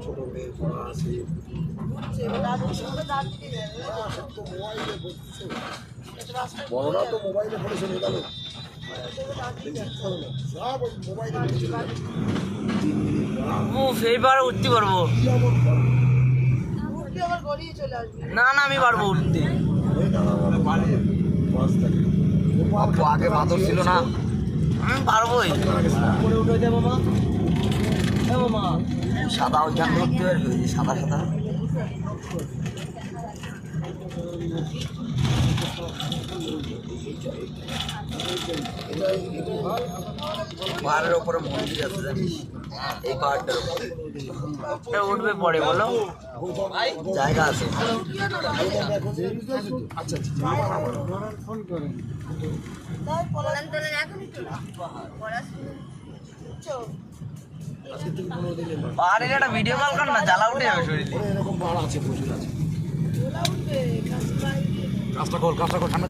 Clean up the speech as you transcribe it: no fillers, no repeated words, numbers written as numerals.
ছোট মেয়ে পড়া আছে বড়রা তো মোবাইলে পড়ে চলে গেল সব মোবাইলে এইবার উঠতে পারবো না না আমি পারবো উঠতে আগে বাঁদর ছিল না আমি পারবোই সাদা ওইখান ধরতে পারবি সাদা সাদা পাহাড়ের উপরে মন্দির আছে জানিস এই পাহাড়টার উপরে উঠবে পরে বলো জায়গা আছে পাহাড়ের একটা ভিডিও কল কর না জ্বালা উঠে যাবে শরীরে এরকম পাহাড় আছে প্রচুর আছে কাজটা কর ঠান্ডা